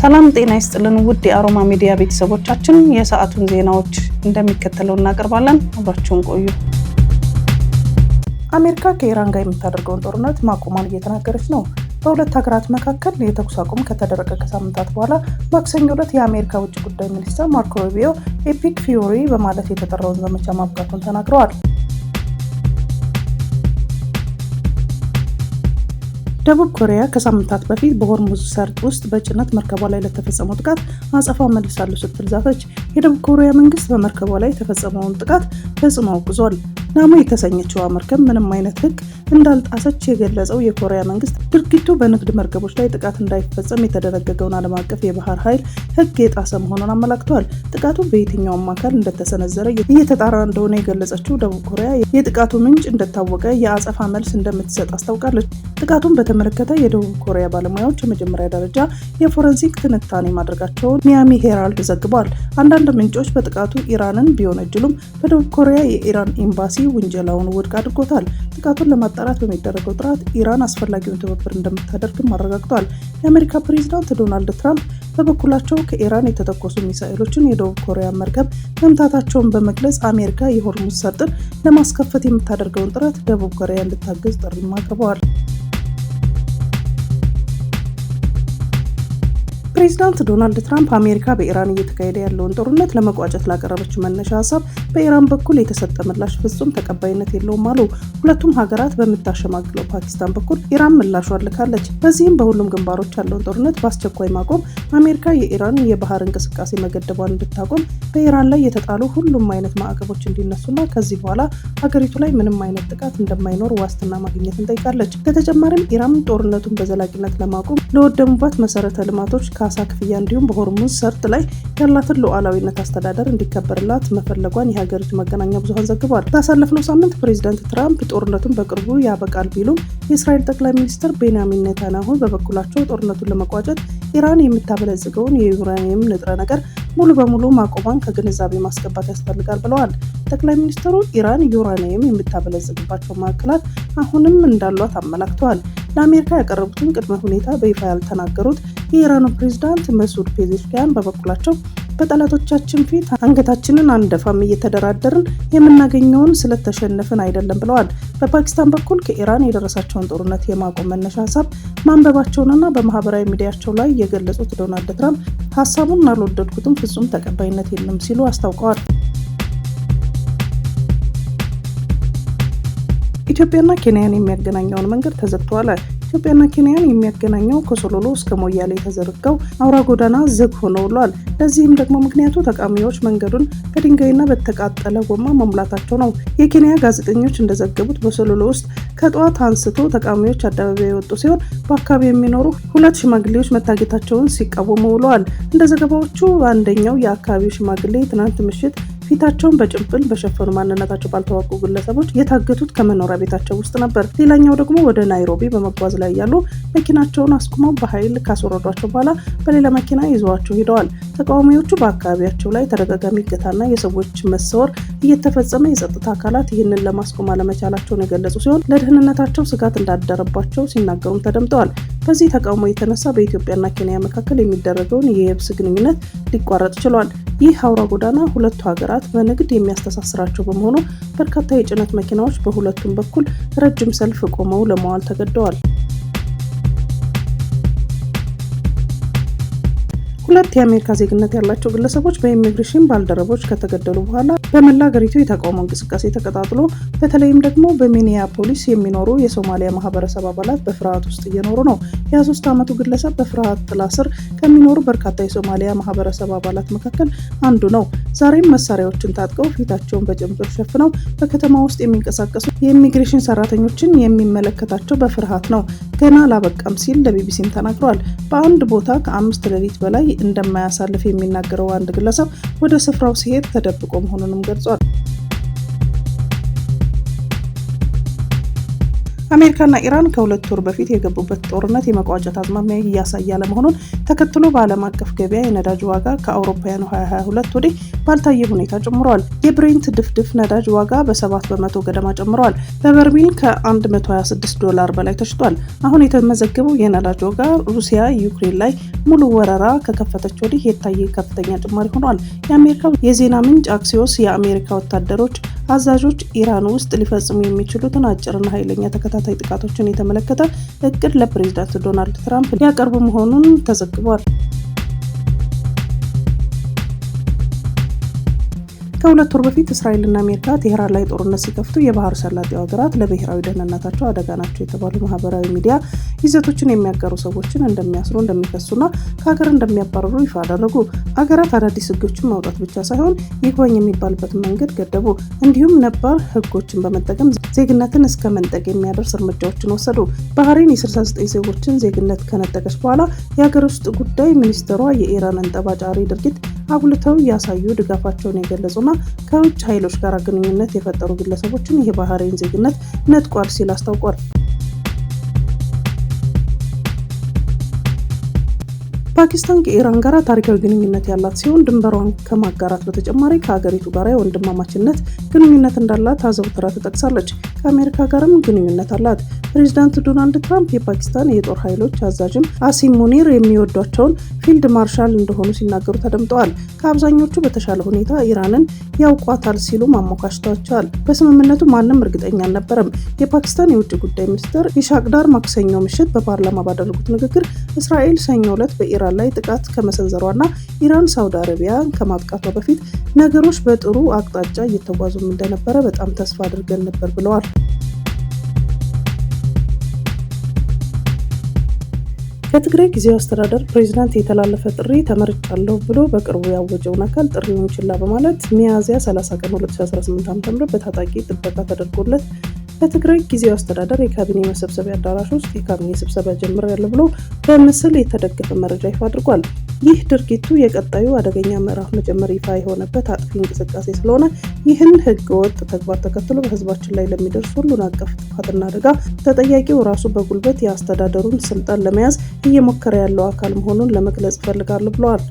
ሰላም ጤና ይስጥልን ውድ የአሮማ ሚዲያ ቤተሰቦቻችን፣ የሰዓቱን ዜናዎች እንደሚከተለው እናቀርባለን። አብራችሁን ቆዩ። አሜሪካ ከኢራን ጋር የምታደርገውን ጦርነት ማቆሟን እየተናገረች ነው። በሁለት ሀገራት መካከል የተኩስ አቁም ከተደረገ ከሳምንታት በኋላ ማክሰኞ ዕለት የአሜሪካ ውጭ ጉዳይ ሚኒስትር ማርኮ ሩቢዮ ኤፒክ ፊውሪ በማለት የተጠራውን ዘመቻ ማብቃቱን ተናግረዋል። ደቡብ ኮሪያ ከሳምንታት በፊት በሆርሙዝ ሰርጥ ውስጥ በጭነት መርከቧ ላይ ለተፈጸመው ጥቃት አጸፋው መልሳለሁ ስትል ዛተች። የደቡብ ኮሪያ መንግስት በመርከቧ ላይ የተፈጸመውን ጥቃት በጽኑ አውግዟል። ናሞ የተሰኘችው መርከብ ምንም አይነት ሕግ እንዳልጣሰች የገለጸው የኮሪያ መንግስት ድርጊቱ በንግድ መርከቦች ላይ ጥቃት እንዳይፈጸም የተደነገገውን ዓለም አቀፍ የባህር ኃይል ሕግ የጣሰ መሆኑን አመላክቷል። ጥቃቱ በየትኛውም አካል እንደተሰነዘረ እየተጣራ እንደሆነ የገለጸችው ደቡብ ኮሪያ የጥቃቱ ምንጭ እንደታወቀ የአጸፋ መልስ እንደምትሰጥ አስታውቃለች። ጥቃቱን በተመለከተ የደቡብ ኮሪያ ባለሙያዎች የመጀመሪያ ደረጃ የፎረንሲክ ትንታኔ ማድረጋቸውን ሚያሚ ሄራልድ ዘግቧል። አንዳንድ ምንጮች በጥቃቱ ኢራንን ቢወነጅሉም በደቡብ ኮሪያ የኢራን ኤምባሲ ውንጀላውን ውድቅ አድርጎታል። ጥቃቱን ለማጣራት በሚደረገው ጥረት ኢራን አስፈላጊውን ትብብር እንደምታደርግም አረጋግጧል። የአሜሪካ ፕሬዝዳንት ዶናልድ ትራምፕ በበኩላቸው ከኢራን የተተኮሱ ሚሳኤሎችን የደቡብ ኮሪያ መርከብ መምታታቸውን በመግለጽ አሜሪካ የሆርሙዝ ሰርጥን ለማስከፈት የምታደርገውን ጥረት ደቡብ ኮሪያ እንድታግዝ ጥሪ አቅርበዋል። ፕሬዚዳንት ዶናልድ ትራምፕ አሜሪካ በኢራን እየተካሄደ ያለውን ጦርነት ለመቋጨት ላቀረበችው መነሻ ሀሳብ በኢራን በኩል የተሰጠ ምላሽ ፍጹም ተቀባይነት የለውም አሉ። ሁለቱም ሀገራት በምታሸማግለው ፓኪስታን በኩል ኢራን ምላሿን ልካለች። በዚህም በሁሉም ግንባሮች ያለውን ጦርነት በአስቸኳይ ማቆም፣ አሜሪካ የኢራን የባህር እንቅስቃሴ መገደቧን እንድታቆም፣ በኢራን ላይ የተጣሉ ሁሉም አይነት ማዕቀቦች እንዲነሱና ከዚህ በኋላ ሀገሪቱ ላይ ምንም አይነት ጥቃት እንደማይኖር ዋስትና ማግኘት እንጠይቃለች። በተጨማሪም ኢራን ጦርነቱን በዘላቂነት ለማቆም ለወደሙባት መሰረተ ልማቶች ካሳ ክፍያ እንዲሁም በሆርሙዝ ሰርጥ ላይ ያላትን ሉዓላዊነት አስተዳደር እንዲከበርላት መፈለጓን የሀገሪቱ መገናኛ ብዙሃን ዘግቧል። ባሳለፍነው ሳምንት ፕሬዚዳንት ትራምፕ ጦርነቱን በቅርቡ ያበቃል ቢሉም የእስራኤል ጠቅላይ ሚኒስትር ቤንያሚን ኔታንያሁ በበኩላቸው ጦርነቱን ለመቋጨት ኢራን የምታበለጽገውን የዩራኒየም ንጥረ ነገር ሙሉ በሙሉ ማቆሟን ከግንዛቤ ማስገባት ያስፈልጋል ብለዋል። ጠቅላይ ሚኒስትሩ ኢራን ዩራኒየም የምታበለጽግባቸው ማዕከላት አሁንም እንዳሏት አመላክተዋል። ለአሜሪካ ያቀረቡትን ቅድመ ሁኔታ በይፋ ያልተናገሩት የኢራኑ ፕሬዝዳንት መሱድ ፔዜሽኪያን በበኩላቸው በጠላቶቻችን ፊት አንገታችንን አንደፋም፣ እየተደራደርን የምናገኘውን ስለተሸነፍን አይደለም ብለዋል። በፓኪስታን በኩል ከኢራን የደረሳቸውን ጦርነት የማቆም መነሻ ሀሳብ ማንበባቸውንና በማህበራዊ ሚዲያቸው ላይ የገለጹት ዶናልድ ትራምፕ ሀሳቡን አልወደድኩትም፣ ፍጹም ተቀባይነት የለም ሲሉ አስታውቀዋል። ኢትዮጵያና ኬንያን የሚያገናኘውን መንገድ ተዘግቷል። ኢትዮጵያና ኬንያን የሚያገናኘው ከሶሎሎ እስከ ሞያሌ የተዘረጋው አውራ ጎዳና ዝግ ሆኖ ውሏል። ለዚህም ደግሞ ምክንያቱ ተቃዋሚዎች መንገዱን በድንጋይና በተቃጠለ ጎማ መሙላታቸው ነው። የኬንያ ጋዜጠኞች እንደዘገቡት በሶሎሎ ውስጥ ከጠዋት አንስቶ ተቃዋሚዎች አደባባይ የወጡ ሲሆን በአካባቢ የሚኖሩ ሁለት ሽማግሌዎች መታገታቸውን ሲቃወሙ ውለዋል። እንደ ዘገባዎቹ አንደኛው የአካባቢው ሽማግሌ ትናንት ምሽት ፊታቸውን በጭንብል በሸፈኑ ማንነታቸው ባልታወቁ ግለሰቦች የታገቱት ከመኖሪያ ቤታቸው ውስጥ ነበር። ሌላኛው ደግሞ ወደ ናይሮቢ በመጓዝ ላይ ያሉ መኪናቸውን አስቁመው በኃይል ካስወረዷቸው በኋላ በሌላ መኪና ይዘዋቸው ሄደዋል። ተቃዋሚዎቹ በአካባቢያቸው ላይ ተደጋጋሚ እገታና የሰዎች መሰወር እየተፈጸመ የጸጥታ አካላት ይህንን ለማስቆም አለመቻላቸውን የገለጹ ሲሆን ለደህንነታቸው ስጋት እንዳደረባቸው ሲናገሩም ተደምጠዋል። በዚህ ተቃውሞ የተነሳ በኢትዮጵያና ኬንያ መካከል የሚደረገውን የየብስ ግንኙነት ሊቋረጥ ችሏል። ይህ አውራ ጎዳና ሁለቱ ሀገራት በንግድ የሚያስተሳስራቸው በመሆኑ በርካታ የጭነት መኪናዎች በሁለቱም በኩል ረጅም ሰልፍ ቆመው ለመዋል ተገደዋል። ሁለት የአሜሪካ ዜግነት ያላቸው ግለሰቦች በኢሚግሬሽን ባልደረቦች ከተገደሉ በኋላ በመላ ሀገሪቱ የተቃውሞ እንቅስቃሴ ተቀጣጥሎ በተለይም ደግሞ በሚኒያፖሊስ የሚኖሩ የሶማሊያ ማህበረሰብ አባላት በፍርሃት ውስጥ እየኖሩ ነው። የ23 ዓመቱ ግለሰብ በፍርሃት ጥላ ስር ከሚኖሩ በርካታ የሶማሊያ ማህበረሰብ አባላት መካከል አንዱ ነው። ዛሬም መሳሪያዎችን ታጥቀው ፊታቸውን በጭንብል ሸፍነው በከተማ ውስጥ የሚንቀሳቀሱ የኢሚግሬሽን ሰራተኞችን የሚመለከታቸው በፍርሃት ነው። ገና አላበቃም ሲል ለቢቢሲም ተናግሯል። በአንድ ቦታ ከ5 ሌሊት በላይ እንደማያሳልፍ የሚናገረው አንድ ግለሰብ ወደ ስፍራው ሲሄድ ተደብቆ መሆኑንም ገልጿል። አሜሪካና ኢራን ከሁለት ወር በፊት የገቡበት ጦርነት የመቋጨት አዝማሚያ እያሳየ አለመሆኑን ተከትሎ በዓለም አቀፍ ገበያ የነዳጅ ዋጋ ከአውሮፓውያኑ 2022 ወዲህ ባልታየ ሁኔታ ጨምሯል። የብሬንት ድፍድፍ ነዳጅ ዋጋ በ7 በመቶ ገደማ ጨምሯል። በበርሜል ከ126 በላይ ተሽጧል። አሁን የተመዘገበው የነዳጅ ዋጋ ሩሲያ ዩክሬን ላይ ሙሉ ወረራ ከከፈተች ወዲህ የታየ ከፍተኛ ጭማሪ ሆኗል። የአሜሪካው የዜና ምንጭ አክሲዮስ የአሜሪካ ወታደሮች አዛዦች ኢራን ውስጥ ሊፈጽሙ የሚችሉትን አጭርና ኃይለኛ ተከታታይ ጥቃቶችን የተመለከተ እቅድ ለፕሬዝዳንት ዶናልድ ትራምፕ ሊያቀርቡ መሆኑን ተዘግቧል። ከሁለት ወር በፊት እስራኤልና አሜሪካ ቴህራን ላይ ጦርነት ሲከፍቱ የባህር ሰላጤው ሀገራት ለብሔራዊ ደህንነታቸው አደጋ ናቸው የተባሉ ማህበራዊ ሚዲያ ይዘቶችን የሚያጋሩ ሰዎችን እንደሚያስሩ፣ እንደሚከሱና ከሀገር እንደሚያባረሩ ይፋ አደረጉ። ሀገራት አዳዲስ ህጎችን ማውጣት ብቻ ሳይሆን ይግባኝ የሚባልበትን መንገድ ገደቡ። እንዲሁም ነባር ህጎችን በመጠቀም ዜግነትን እስከ መንጠቅ የሚያደርስ እርምጃዎችን ወሰዱ። ባህሬን የ69 ዜጎችን ዜግነት ከነጠቀች በኋላ የሀገር ውስጥ ጉዳይ ሚኒስትሯ የኢራንን ጠባጫሪ ድርጊት አጉልተው ያሳዩ ድጋፋቸውን የገለጹና ከውጭ ኃይሎች ጋር ግንኙነት የፈጠሩ ግለሰቦችን የባህሬን ዜግነት ነጥቋል ሲል አስታውቋል። ፓኪስታን ከኢራን ጋር ታሪካዊ ግንኙነት ያላት ሲሆን ድንበሯን ከማጋራት በተጨማሪ ከሀገሪቱ ጋር የወንድማማችነት ግንኙነት እንዳላት አዘውትራ ትጠቅሳለች። ከአሜሪካ ጋርም ግንኙነት አላት። ፕሬዚዳንት ዶናልድ ትራምፕ የፓኪስታን የጦር ኃይሎች አዛዥን አሲም ሙኒር የሚወዷቸውን ፊልድ ማርሻል እንደሆኑ ሲናገሩ ተደምጠዋል። ከአብዛኞቹ በተሻለ ሁኔታ ኢራንን ያውቋታል ሲሉ ማሞካሽተዋቸዋል። በስምምነቱ ማንም እርግጠኛ አልነበረም። የፓኪስታን የውጭ ጉዳይ ሚኒስትር ኢሻቅ ዳር ማክሰኞ ምሽት በፓርላማ ባደረጉት ንግግር እስራኤል ሰኞ ዕለት በኢራን ላይ ጥቃት ከመሰንዘሯና ኢራን ሳውዲ አረቢያን ከማጥቃቷ በፊት ነገሮች በጥሩ አቅጣጫ እየተጓዙም እንደነበረ በጣም ተስፋ አድርገን ነበር ብለዋል። ከትግራይ ጊዜያዊ አስተዳደር ፕሬዝዳንት የተላለፈ ጥሪ ተመርጫለሁ ብሎ በቅርቡ ያወጀውን አካል ጥሪውን ችላ በማለት ሚያዝያ 30 ቀን 2018 ዓ.ም በታጣቂ ጥበቃ ተደርጎለት በትግራይ ጊዜያዊ አስተዳደር የካቢኔ መሰብሰቢያ አዳራሽ ውስጥ የካቢኔ ስብሰባ ጀምሬያለሁ ብሎ በምስል የተደገፈ መረጃ ይፋ አድርጓል። ይህ ድርጊቱ የቀጣዩ አደገኛ ምዕራፍ መጀመር ይፋ የሆነበት አጥፊ እንቅስቃሴ ስለሆነ ይህን ህገወጥ ተግባር ተከትሎ በህዝባችን ላይ ለሚደርስ ሁሉን አቀፍ ጥፋትና አደጋ ተጠያቂው ራሱ በጉልበት የአስተዳደሩን ስልጣን ለመያዝ እየሞከረ ያለው አካል መሆኑን ለመግለጽ እፈልጋለሁ ብለዋል።